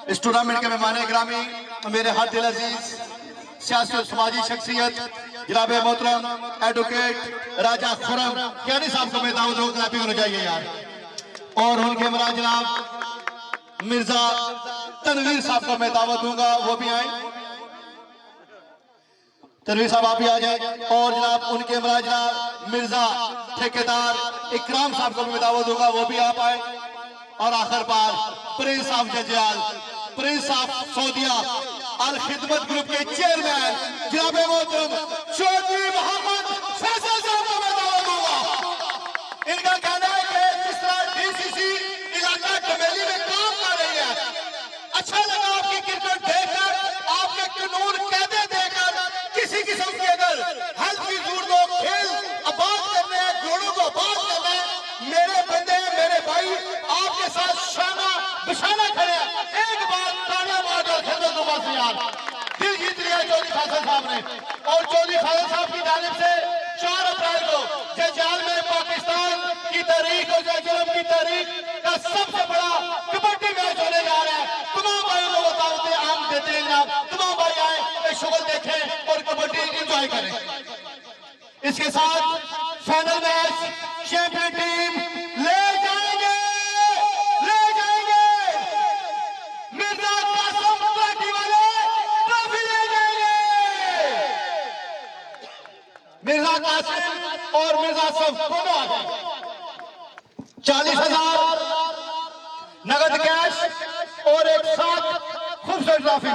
इस टूर्नामेंट के मेहमान ग्रामी मेरे हाथ दिल अजीज सियासी और समाजी शख्सियत जनाब मोहतरम एडवोकेट राजा खुरम क्यानी साहब को मैं दावत दूंगा, क्लैपिंग होना चाहिए यार। और उनके हमरा जनाब मिर्जा तनवीर साहब को मैं दावत दूंगा, वो भी आए। तनवीर साहब आप भी आ जाए। और जनाब उनके हमरा जनाब मिर्जा ठेकेदार इकराम साहब को मैं दावत दूंगा, वो भी आप आए। और आखिर बार प्रिंस ऑफ जजाल, प्रिंस ऑफ सऊदिया अल खिदमत ग्रुप के चेयरमैन जनाब मोहतरम चौधरी मोहम्मद फैसल साहब को मैं दावत दूंगा। इनका कहना है कि जिस तरह डीसीसी इलाका डमेली में काम कर रही है, अच्छा लगा आपकी क्रिकेट देखकर, आपके कानून कायदे देखकर। किसी किस्म की अगर हेल्थ की जरूरत हो, खेल आबाद करने हैं, घोड़ों को आबाद करना है, मेरे बंदे मेरे भाई आपके साथ शाना बिशाना खड़े हैं। एक बार तालियां मार दो खिदमत से यार, दिल जीत लिया चौधरी फैसल साहब ने। और चौधरी फैसल साहब की जानिब से 4 अप्रैल को जजाल में पाकिस्तान की तारीख और जजुलम की तारीख का सबसे बड़ा कबड्डी मैच होने जा रहा है। तमाम भाइयों को दावतें आम देते हैं जनाब, तमाम भाई आए शुगल देखें और कबड्डी एंजॉय करें। इसके साथ फाइनल मैच चैंपियन टीम ले जाएंगे मिर्जा कासिम पार्टी वाले ट्रॉफी ले जाएंगे। मिर्जा कासिम और मिर्जा सफ दोनों आ गए। 40,000 नगद कैश और एक साथ खूबसूरत ट्रॉफी।